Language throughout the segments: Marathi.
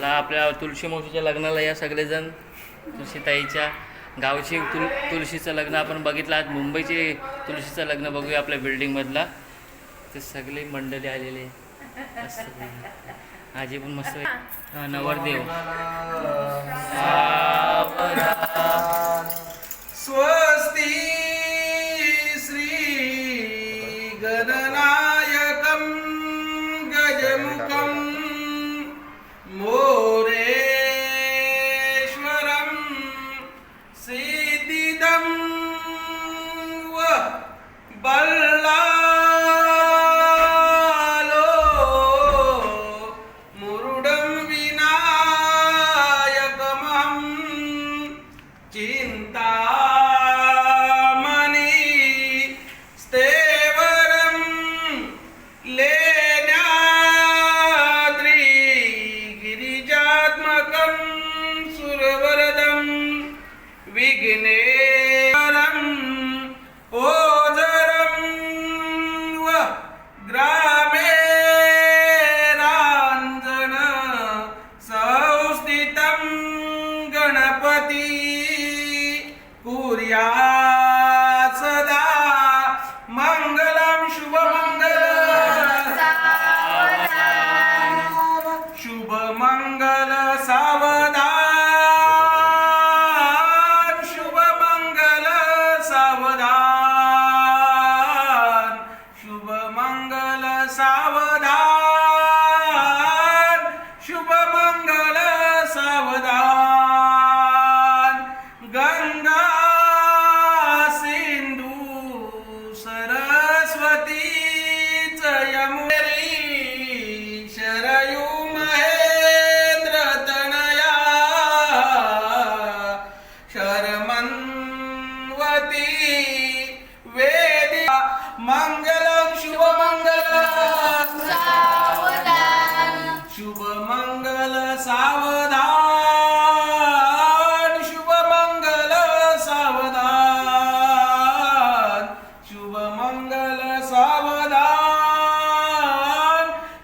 चला आपल्या तुळशी मावशीच्या लग्नाला या सगळेजण. तुळशीताईच्या गावची तुळशीचं लग्न आपण बघितलं. आज मुंबईचे तुळशीचं लग्न बघूया आपल्या बिल्डिंगमधला. ते सगळी मंडळी आलेले मस्त. आजी पण मस्त आहे. नवरदेव स्वस्ति श्री गणनायकं गजमुखं मोरेश्वरं सिद्धिदं व बल्लालो मुरुडं विनायकमहं चिन्तामणि स्तेवरं लेण्याद्रि गिरिजात्मकं सुरवरदं विघ्नेश्वरं ओझरं व ग्रामेराञ्जन संस्थितं गणपती कुर्यात् सदा मंगलं शुभमंगल सावधान शुभमंगल सावधान शुभमंगल सावधान शुभमंगल सावधान गंगा सिंधू सरस्वती यमुनेरी शरयू महेंद्र तनया शर्मन्वती वेदिका मंगलम शुभमंगल सावधान शुभमंगल सावधान शुभमंगल सावधान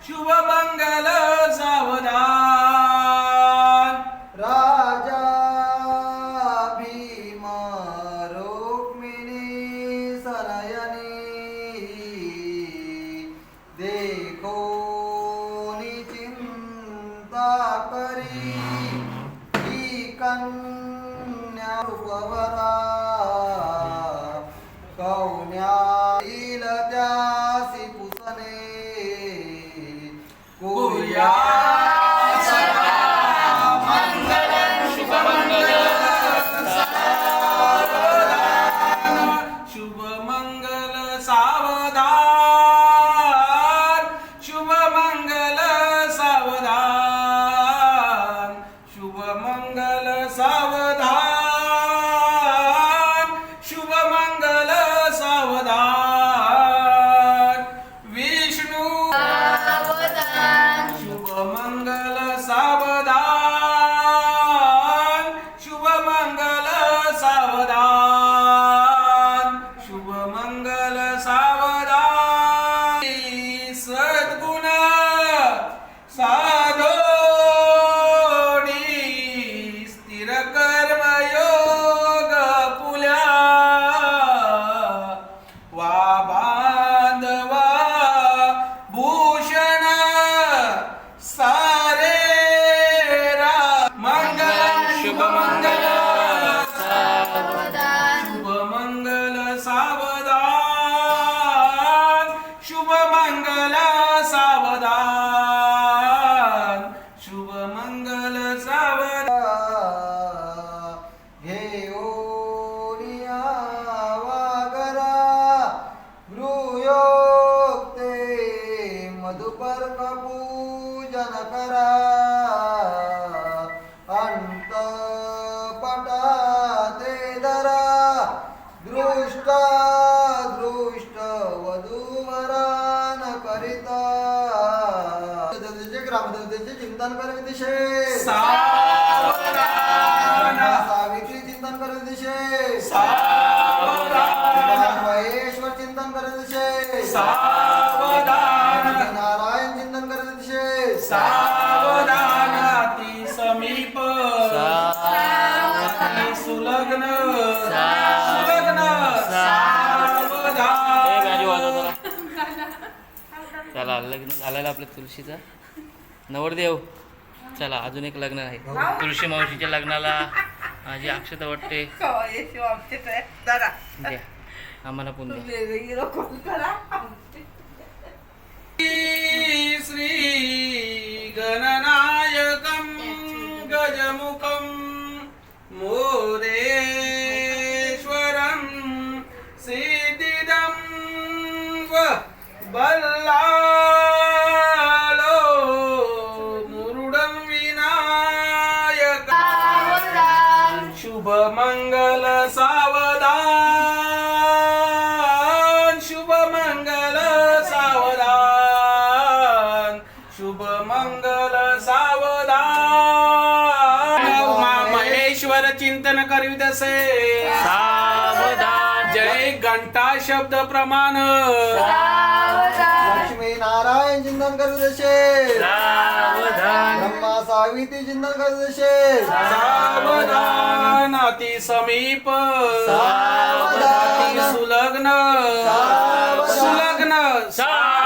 शुभमंगल सावधान राजा भीमा रुक्मिणी सनयनी देखो चिंता करी ही कन्या रूपवरा कौन्या येईल त्यासी पुसणे कुर्या शुभमंगल सावधान शुभमंगल सावधान शुभमंगल सावधान शुभमंगल सावधान विष्णु शुभमंगल सावधान शुभमंगल सावधान शुभमंगल सावधान सद्गुण साधोनी स्थिर कर्म योग पुल्या वा बांधवा भूषण सारे मंगल शुभमंगल शुभमंगल सावधान शुभमंगल सावधान शुभमंगल सावधान घेऊनिया वागरा गृहयोक्ते मधुपर्क पूजन करा अंतपटाते धरा दृष्ट वधूवरान करिता ग्रामदेवतेचे चिंतन करवे दिशे सावित्री चिंतन करवे दिशे महेश्वर चिंतन करवे दिशे नारायण चिंतन करवे दिशे सावधान सुलग्न सा- सुलग्न सावधान. ए, गाडी वाजव जरा. चला लग्न झालेलं आपल्या तुळशीचं नवरदेव. चला अजून एक लग्न आहे तुळशी मावशीच्या लग्नाला माझी अक्षता वाटते द्या आम्हाला पण द्या. श्री गणनायकं गजमुखं मोरेश्वरं सिद्धिदं बल्लालो मुरुडं विनायकं शुभमंगल सावधान शुभमंगल सावधान शुभमंगल सावधान उमा महेश्वर चिंतन करीत असे सावधान जय घंटा शब्द प्रमाण लक्ष्मी नारायण चिंतन करीत असे सावधान ब्रह्मा सावित्री चिंतन करीत असे सावधान अति समीप सावधान. अति सुलग्न सावधान. सुलग्न सावधान